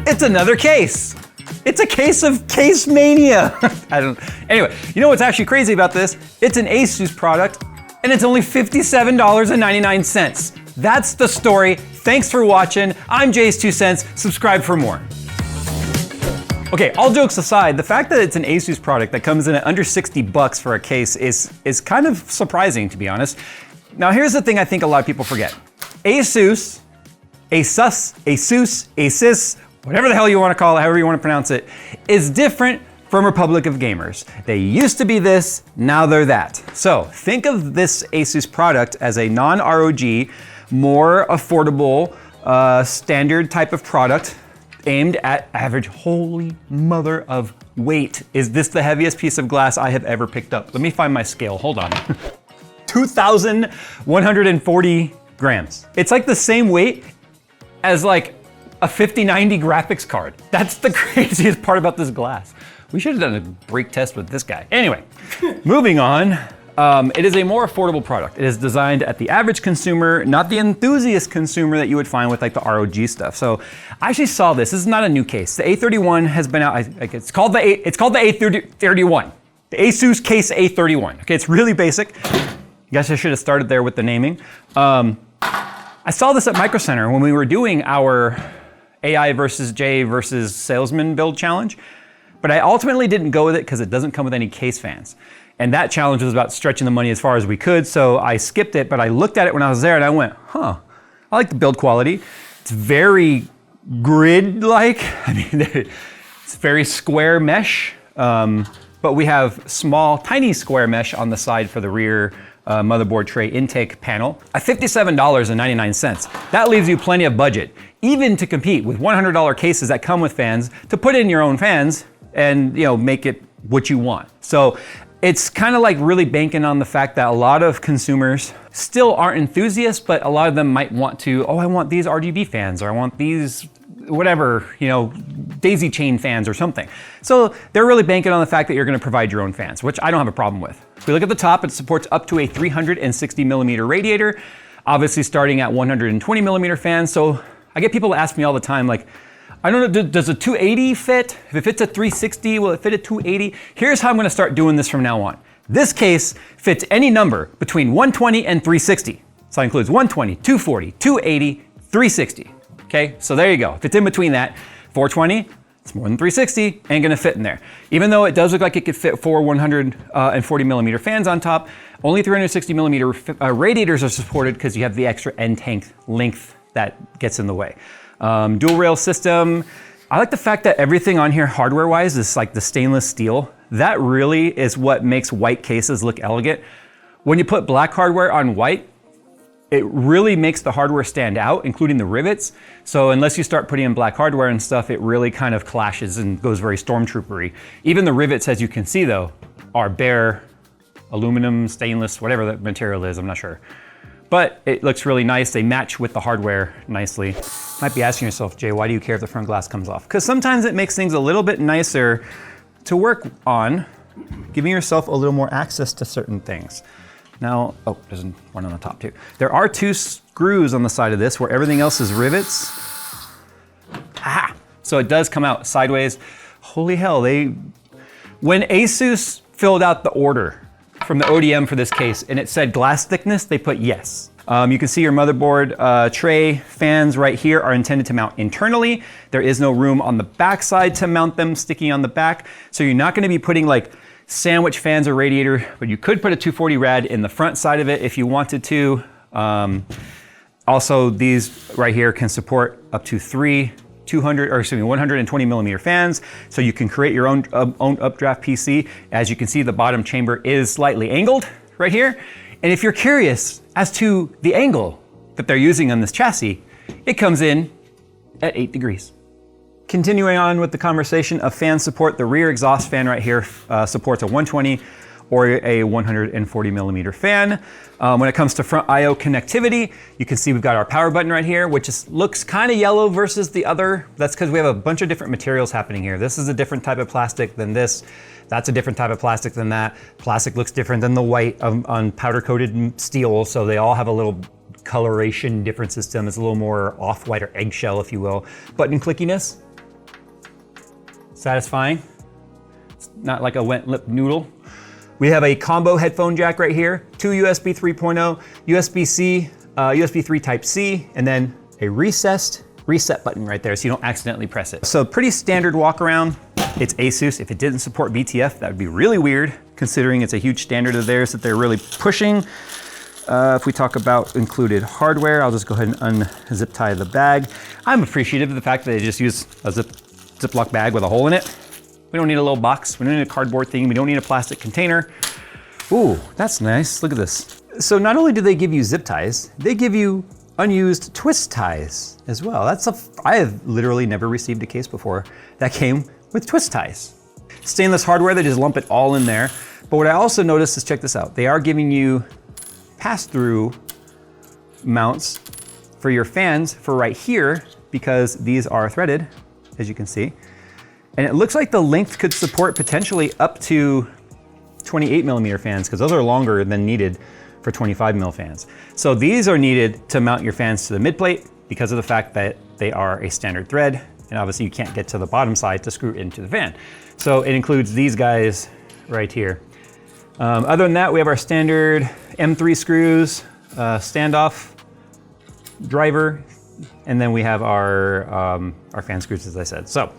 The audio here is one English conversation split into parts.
It's another case. It's a case of case mania. Anyway, you know what's actually crazy about this? It's an ASUS product and it's only $57.99. That's the story. Thanks for watching. I'm JayzTwoCents. Subscribe for more. Okay, all jokes aside, the fact that it's an ASUS product that comes in at under 60 bucks for a case is kind of surprising, to be honest. Now here's the thing I think a lot of people forget. ASUS, whatever the hell you want to call it, however you want to pronounce it, is different from Republic of Gamers. They used to be this, now they're that. So think of this ASUS product as a non-ROG, more affordable, standard type of product aimed at average. Holy mother of weight. Is this the heaviest piece of glass I have ever picked up? Let me find my scale, hold on. 2,140 grams. It's like the same weight as like a 5090 graphics card. That's the craziest part about this glass. We should have done a brake test with this guy. Anyway, moving on. It is a more affordable product. It is designed at the average consumer, not the enthusiast consumer that you would find with like the ROG stuff. So I actually saw this. This is not a new case. The A31 has been out. It's called the A31. The ASUS Case A31. Okay, it's really basic. Guess I should have started there with the naming. I saw this at Micro Center when we were doing our AI versus Jay versus salesman build challenge, but I ultimately didn't go with it because it doesn't come with any case fans. And that challenge was about stretching the money as far as we could, so I skipped it, but I looked at it when I was there and I went, huh, I like the build quality. It's very grid-like. I mean, it's very square mesh, but we have small, tiny square mesh on the side for the rear motherboard tray intake panel at $57.99. That leaves you plenty of budget, even to compete with $100 cases that come with fans, to put in your own fans and make it what you want. So it's kind of like really banking on the fact that a lot of consumers still aren't enthusiasts, but a lot of them might want to, oh, I want these RGB fans, or I want these whatever, daisy chain fans or something. So they're really banking on the fact that you're gonna provide your own fans, which I don't have a problem with. If we look at the top, it supports up to a 360 millimeter radiator, obviously starting at 120 millimeter fans. So I get people ask me all the time, like, I don't know, does a 280 fit? If it fits a 360, will it fit a 280? Here's how I'm gonna start doing this from now on. This case fits any number between 120 and 360. So that includes 120, 240, 280, 360. Okay, so there you go. If it's in between that, 420, it's more than 360, ain't gonna fit in there. Even though it does look like it could fit 4 140 millimeter fans on top, only 360 millimeter radiators are supported because you have the extra end tank length that gets in the way. Dual rail system. I like the fact that everything on here hardware-wise is like the stainless steel. That really is what makes white cases look elegant. When you put black hardware on white, it really makes the hardware stand out, including the rivets. So unless you start putting in black hardware and stuff, it really kind of clashes and goes very stormtroopery. Even the rivets, as you can see though, are bare aluminum, stainless, whatever that material is, I'm not sure. But it looks really nice. They match with the hardware nicely. Might be asking yourself, Jay, why do you care if the front glass comes off? Because sometimes it makes things a little bit nicer to work on, giving yourself a little more access to certain things. Now, oh, there's one on the top too. There are 2 screws on the side of this where everything else is rivets. Ah, so it does come out sideways. Holy hell, when ASUS filled out the order from the ODM for this case and it said glass thickness, they put yes. You can see your motherboard tray fans right here are intended to mount internally. There is no room on the back side to mount them sticky on the back. So you're not gonna be putting like sandwich fans or radiator, but you could put a 240 rad in the front side of it if you wanted to. Also, these right here can support up to 120 millimeter fans, so you can create your own updraft PC. As you can see, the bottom chamber is slightly angled right here. And if you're curious as to the angle that they're using on this chassis, it comes in at 8 degrees. Continuing on with the conversation of fan support, the rear exhaust fan right here supports a 120 or a 140 millimeter fan. When it comes to front I/O connectivity, you can see we've got our power button right here, which looks kind of yellow versus the other. That's because we have a bunch of different materials happening here. This is a different type of plastic than this. That's a different type of plastic than that. Plastic looks different than the white on powder coated steel, so they all have a little coloration differences to them. It's a little more off-white or eggshell, if you will. Button clickiness, satisfying. It's not like a wet lip noodle. We have a combo headphone jack right here, 2 USB 3.0, USB-C, USB 3 Type-C, and then a recessed reset button right there so you don't accidentally press it. So pretty standard walk around. It's ASUS. If it didn't support BTF, that would be really weird, considering it's a huge standard of theirs that they're really pushing. If we talk about included hardware, I'll just go ahead and unzip tie the bag. I'm appreciative of the fact that they just use a Ziploc bag with a hole in it. We don't need a little box. We don't need a cardboard thing. We don't need a plastic container. Ooh, that's nice. Look at this. So not only do they give you zip ties, they give you unused twist ties as well. I have literally never received a case before that came with twist ties. Stainless hardware, they just lump it all in there. But what I also noticed is, check this out. They are giving you pass-through mounts for your fans for right here, because these are threaded, as you can see. And it looks like the length could support potentially up to 28mm fans, because those are longer than needed for 25mm fans. So these are needed to mount your fans to the midplate because of the fact that they are a standard thread, and obviously you can't get to the bottom side to screw it into the fan. So it includes these guys right here. Other than that, we have our standard M3 screws, standoff driver, and then we have our fan screws, as I said. So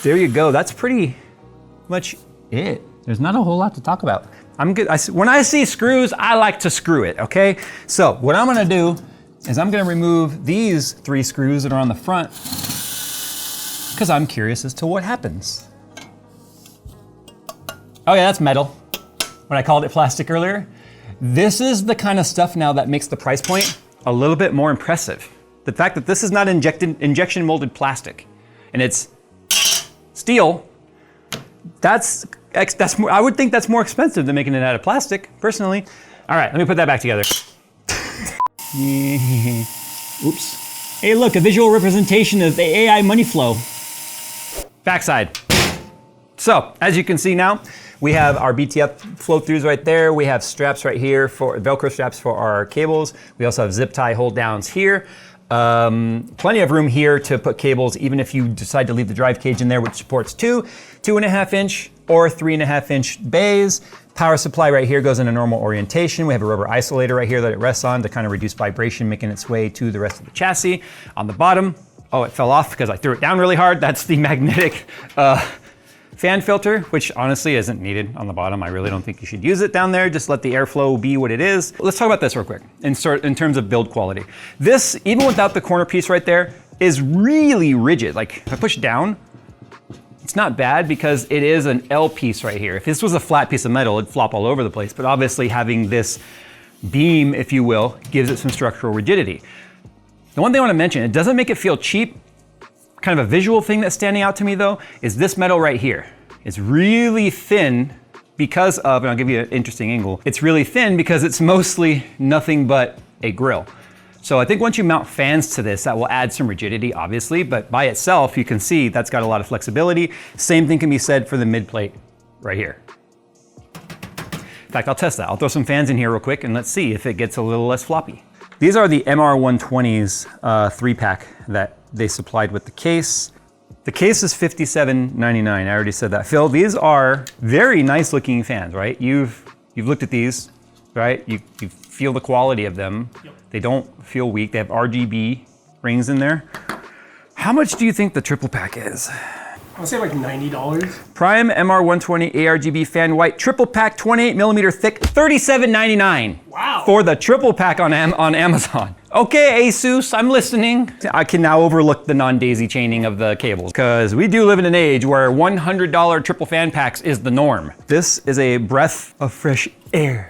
there you go. That's pretty much it. There's not a whole lot to talk about. I'm good. When I see screws, I like to screw it, okay? So what I'm gonna do is I'm gonna remove these 3 screws that are on the front, because I'm curious as to what happens. Oh yeah, that's metal. When I called it plastic earlier. This is the kind of stuff now that makes the price point a little bit more impressive. The fact that this is not injection molded plastic, and it's steel, that's more, I would think that's more expensive than making it out of plastic, personally. All right, let me put that back together. Oops. Hey look, a visual representation of the AI money flow. Backside. So, as you can see now, we have our BTF flow throughs right there. We have straps right here for Velcro straps for our cables. We also have zip tie hold downs here. Plenty of room here to put cables, even if you decide to leave the drive cage in there, which supports 2.5 inch or 3.5 inch bays. Power supply right here goes in a normal orientation. We have a rubber isolator right here that it rests on to kind of reduce vibration, making its way to the rest of the chassis. On the bottom, oh, it fell off because I threw it down really hard. That's the magnetic fan filter, which honestly isn't needed on the bottom. I really don't think you should use it down there. Just let the airflow be what it is. Let's talk about this real quick in terms of build quality. This, even without the corner piece right there, is really rigid. Like if I push down, it's not bad because it is an L piece right here. If this was a flat piece of metal, it'd flop all over the place. But obviously having this beam, if you will, gives it some structural rigidity. The one thing I want to mention, it doesn't make it feel cheap. Kind of a visual thing that's standing out to me though, is this metal right here. It's really thin because of, and I'll give you an interesting angle, it's really thin because it's mostly nothing but a grill. So I think once you mount fans to this, that will add some rigidity, obviously, but by itself, you can see that's got a lot of flexibility. Same thing can be said for the mid plate right here. In fact, I'll test that. I'll throw some fans in here real quick and let's see if it gets a little less floppy. These are the MR120s 3-pack that they supplied with the case. The case is $57.99, I already said that. Phil, these are very nice looking fans, right? You've looked at these, right? You feel the quality of them. Yep. They don't feel weak. They have RGB rings in there. How much do you think the triple pack is? I'll say like $90. Prime MR120 ARGB fan white triple pack, 28mm thick, $37.99. Wow. For the triple pack on Amazon. Okay, ASUS, I'm listening. I can now overlook the non-daisy chaining of the cables because we do live in an age where $100 triple fan packs is the norm. This is a breath of fresh air.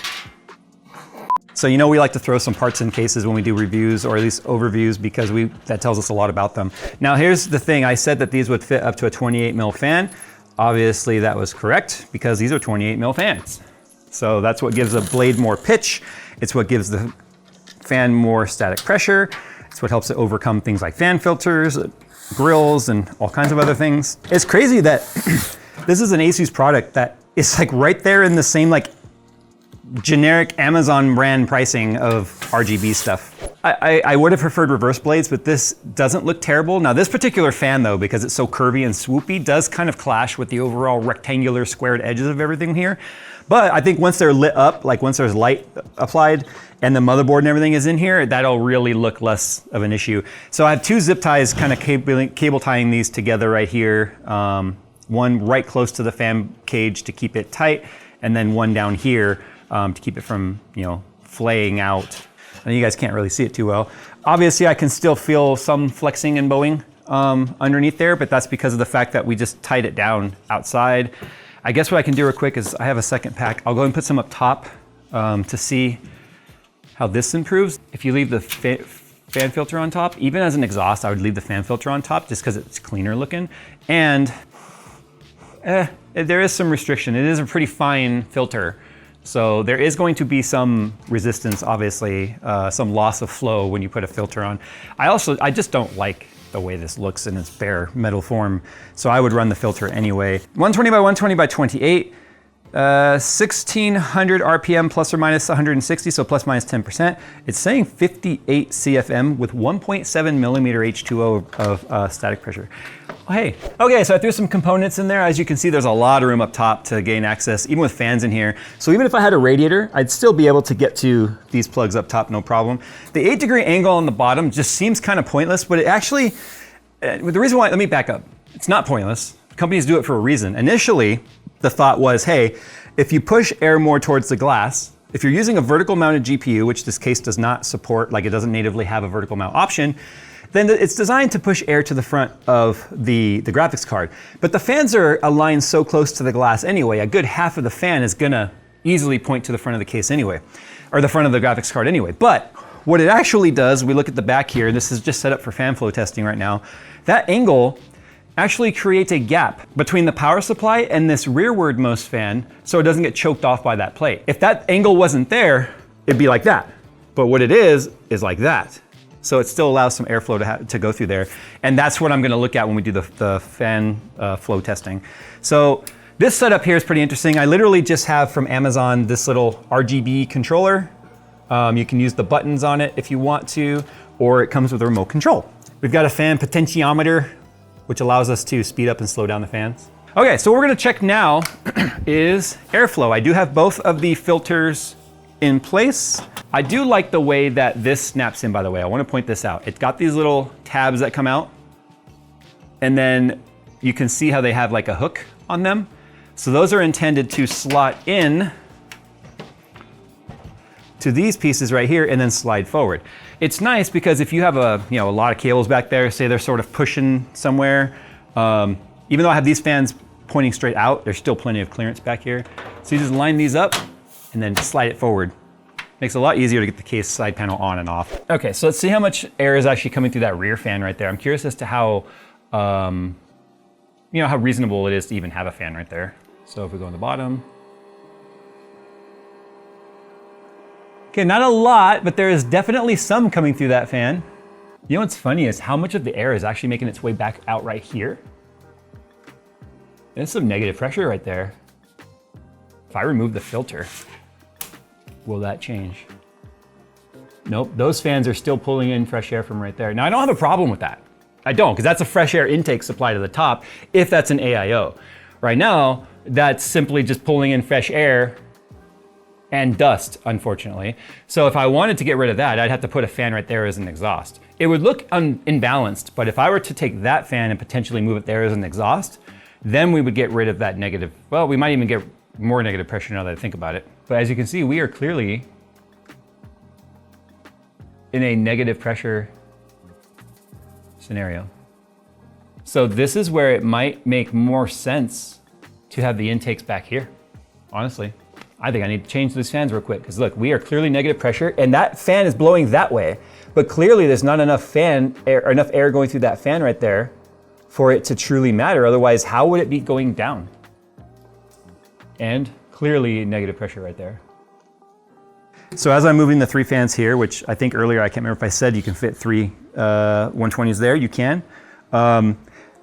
So you know we like to throw some parts in cases when we do reviews, or at least overviews, because that tells us a lot about them. Now here's the thing, I said that these would fit up to a 28mm fan. Obviously that was correct because these are 28mm fans. So that's what gives the blade more pitch. It's what gives the fan more static pressure. It's what helps it overcome things like fan filters, grills, and all kinds of other things. It's crazy that this is an ASUS product that is like right there in the same like generic Amazon brand pricing of RGB stuff. I would have preferred reverse blades, but this doesn't look terrible. Now this particular fan though, because it's so curvy and swoopy, does kind of clash with the overall rectangular squared edges of everything here. But I think once they're lit up, like once there's light applied and the motherboard and everything is in here, that'll really look less of an issue. So I have two zip ties kind of cable tying these together right here. One right close to the fan cage to keep it tight, and then one down here to keep it from, you know, flaying out. And you guys can't really see it too well. Obviously I can still feel some flexing and bowing underneath there, but that's because of the fact that we just tied it down outside. I guess what I can do real quick is I have a second pack. I'll go and put some up top to see how this improves. If you leave the fan filter on top, even as an exhaust, I would leave the fan filter on top just because it's cleaner looking. And there is some restriction. It is a pretty fine filter. So there is going to be some resistance, obviously, some loss of flow when you put a filter on. I just don't like the way this looks in its bare metal form. So I would run the filter anyway. 120 by 120 by 28, 1600 RPM plus or minus 160, so plus minus 10%. It's saying 58 CFM with 1.7 millimeter H2O of static pressure. Oh, hey, okay, so I threw some components in there. As you can see, there's a lot of room up top to gain access, even with fans in here. So even if I had a radiator, I'd still be able to get to these plugs up top, no problem. The 8-degree angle on the bottom just seems kind of pointless, but it actually, the reason why, let me back up. It's not pointless. Companies do it for a reason. Initially, the thought was, hey, if you push air more towards the glass, if you're using a vertical mounted GPU, which this case does not support, like it doesn't natively have a vertical mount option, then it's designed to push air to the front of the graphics card. But the fans are aligned so close to the glass anyway, a good half of the fan is gonna easily point to the front of the case anyway, or the front of the graphics card anyway. But what it actually does, we look at the back here, this is just set up for fan flow testing right now, that angle actually creates a gap between the power supply and this rearward most fan so it doesn't get choked off by that plate. If that angle wasn't there, it'd be like that. But what it is like that. So it still allows some airflow to go through there. And that's what I'm gonna look at when we do the fan flow testing. So this setup here is pretty interesting. I literally just have from Amazon this little RGB controller. You can use the buttons on it if you want to, or it comes with a remote control. We've got a fan potentiometer, which allows us to speed up and slow down the fans. Okay, so what we're gonna check now is airflow. I do have both of the filters in place. I do like the way that this snaps in, by the way. I wanna point this out. It's got these little tabs that come out, and then you can see how they have like a hook on them. So those are intended to slot in to these pieces right here and then slide forward. It's nice because if you have a lot of cables back there, say they're sort of pushing somewhere, even though I have these fans pointing straight out, there's still plenty of clearance back here. So you just line these up and then slide it forward. Makes it a lot easier to get the case side panel on and off. Okay, so let's see how much air is actually coming through that rear fan right there. I'm curious as to how, how reasonable it is to even have a fan right there. So if we go on the bottom. Okay, not a lot, but there is definitely some coming through that fan. You know what's funny is how much of the air is actually making its way back out right here. There's some negative pressure right there. If I remove the filter, will that change? Nope, those fans are still pulling in fresh air from right there. Now I don't have a problem with that. I don't, because that's a fresh air intake supply to the top if that's an AIO. Right now, that's simply just pulling in fresh air and dust, unfortunately. So if I wanted to get rid of that, I'd have to put a fan right there as an exhaust. It would look imbalanced, but if I were to take that fan and potentially move it there as an exhaust, then we would get rid of that negative, well, we might even get more negative pressure now that I think about it. But as you can see, we are clearly in a negative pressure scenario. So this is where it might make more sense to have the intakes back here, honestly. I think I need to change these fans real quick, because look, we are clearly negative pressure and that fan is blowing that way, but clearly there's not enough enough air going through that fan right there for it to truly matter. Otherwise, how would it be going down? And clearly negative pressure right there. So as I'm moving the three fans here, which I think earlier, I can't remember if I said you can fit three 120s there, you can.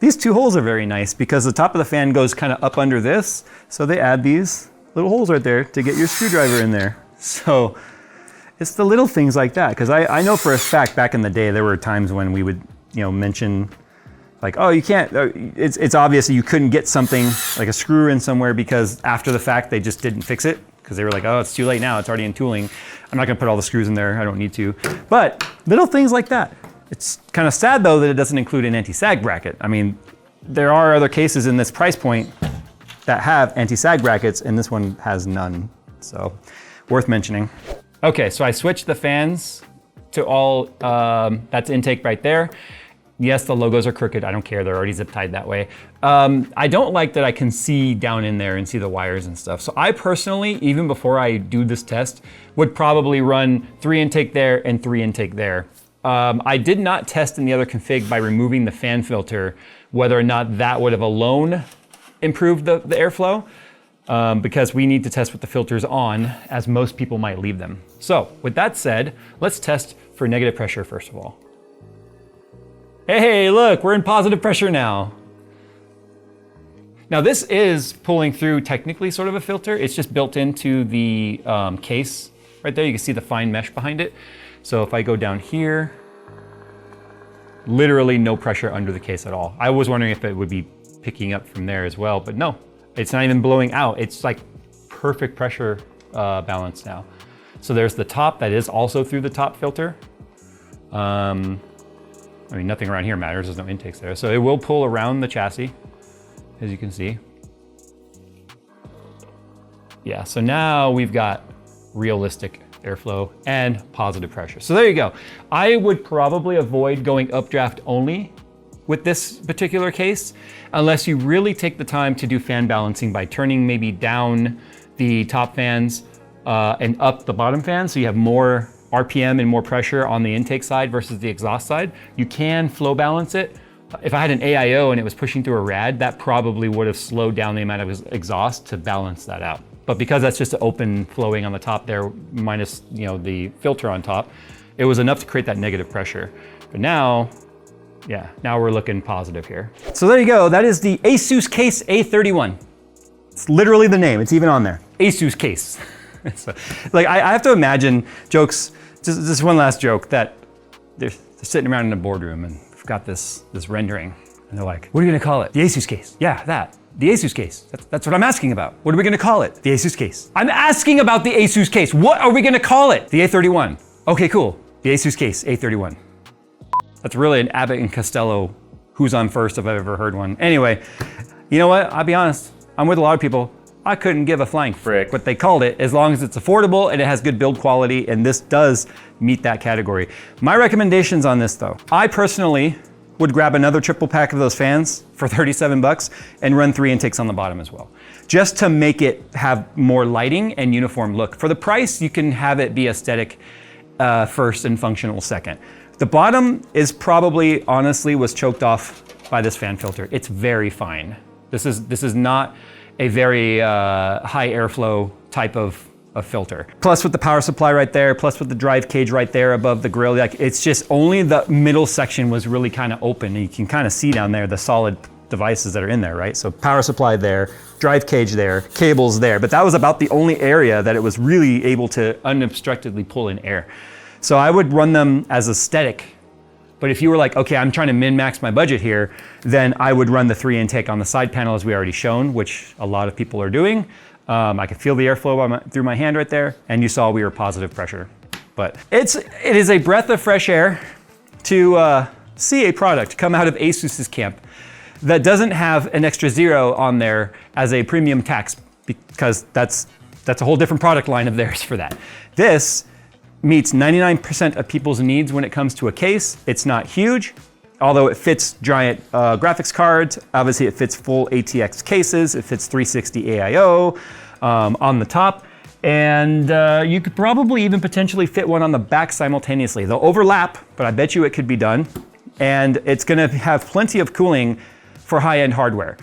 These two holes are very nice because the top of the fan goes kind of up under this. So they add these little holes right there to get your screwdriver in there. So It's the little things like that, because I know for a fact back in the day there were times when we would, you know, mention like, oh, you can't, it's obvious that you couldn't get something like a screw in somewhere because after the fact they just didn't fix it because they were like, oh, it's too late now, it's already in tooling. I'm not gonna put all the screws in there, I don't need to. But little things like that. It's kind of sad though that it doesn't include an anti-sag bracket. I mean, there are other cases in this price point that have anti-sag brackets and this one has none. So worth mentioning. Okay, so I switched the fans to all, that's intake right there. Yes, the logos are crooked, I don't care, they're already zip tied that way. I don't like that I can see down in there and see the wires and stuff. So I personally, even before I do this test, would probably run 3 intake there and 3 intake there. I did not test in the other config by removing the fan filter, whether or not that would have alone improved the airflow. Because we need to test with the filters on, as most people might leave them. So with that said, let's test for negative pressure first of all. Hey, look, we're in positive pressure now. Now this is pulling through technically sort of a filter. It's just built into the case right there. You can see the fine mesh behind it. So if I go down here, literally no pressure under the case at all. I was wondering if it would be picking up from there as well, but no. It's not even blowing out. It's like perfect pressure balance now. So there's the top that is also through the top filter. I mean, nothing around here matters, there's no intakes there. So it will pull around the chassis, as you can see. Yeah, so now we've got realistic airflow and positive pressure. So there you go. I would probably avoid going updraft only with this particular case, unless you really take the time to do fan balancing by turning maybe down the top fans and up the bottom fans so you have more RPM and more pressure on the intake side versus the exhaust side. You can flow balance it. If I had an AIO and it was pushing through a rad, that probably would have slowed down the amount of exhaust to balance that out. But because that's just open flowing on the top there, minus, you know, the filter on top, it was enough to create that negative pressure. But now, yeah, now we're looking positive here. So there you go, that is the ASUS Case A31. It's literally the name, it's even on there. ASUS Case. So, like, I have to imagine jokes, just one last joke, that they're sitting around in a boardroom and we've got this rendering. And they're like, what are you gonna call it? The ASUS Case. Yeah, that. The ASUS Case. That's what I'm asking about. What are we gonna call it? The ASUS Case. I'm asking about the ASUS Case. What are we gonna call it? The A31. Okay, cool. The ASUS Case A31. That's really an Abbott and Costello who's on first if I've ever heard one. Anyway, you know what? I'll be honest. I'm with a lot of people. I couldn't give a flying frick what they called it, as long as it's affordable and it has good build quality, and this does meet that category. My recommendations on this though, I personally would grab another triple pack of those fans for 37 bucks and run 3 intakes on the bottom as well, just to make it have more lighting and uniform look. For the price, you can have it be aesthetic first and functional second. The bottom is probably, honestly, was choked off by this fan filter. It's very fine. This is not a very high airflow type of filter. Plus with the power supply right there, plus with the drive cage right there above the grill, like, it's just only the middle section was really kind of open, and you can kind of see down there the solid devices that are in there, right? So power supply there, drive cage there, cables there, but that was about the only area that it was really able to unobstructedly pull in air. So I would run them as aesthetic. But if you were like, okay, I'm trying to min-max my budget here, then I would run the 3 intake on the side panel as we already shown, which a lot of people are doing. I could feel the airflow through my hand right there, and you saw we were positive pressure. But it is a breath of fresh air to see a product come out of ASUS's camp that doesn't have an extra 0 on there as a premium tax, because that's a whole different product line of theirs for that. This meets 99% of people's needs when it comes to a case. It's not huge, although it fits giant graphics cards. Obviously it fits full ATX cases. It fits 360 AIO on the top. And you could probably even potentially fit one on the back simultaneously. They'll overlap, but I bet you it could be done. And it's gonna have plenty of cooling for high-end hardware.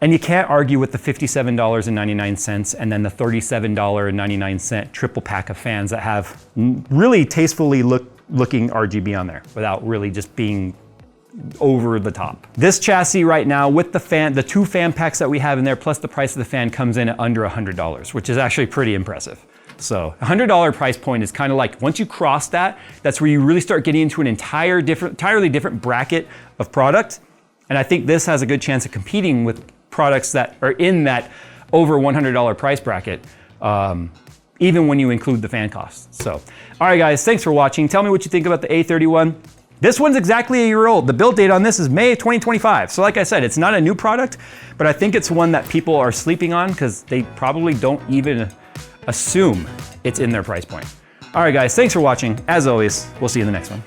And you can't argue with the $57.99 and then the $37.99 triple pack of fans that have really tastefully looking RGB on there without really just being over the top. This chassis right now with the fan, the 2 fan packs that we have in there plus the price of the fan comes in at under $100, which is actually pretty impressive. So $100 price point is kind of like, once you cross that, that's where you really start getting into an entirely different bracket of product. And I think this has a good chance of competing with products that are in that over $100 price bracket, even when you include the fan costs. So, all right guys, thanks for watching. Tell me what you think about the A31. This one's exactly a year old. The build date on this is May 2025. So like I said, it's not a new product, but I think it's one that people are sleeping on because they probably don't even assume it's in their price point. All right guys, thanks for watching. As always, we'll see you in the next one.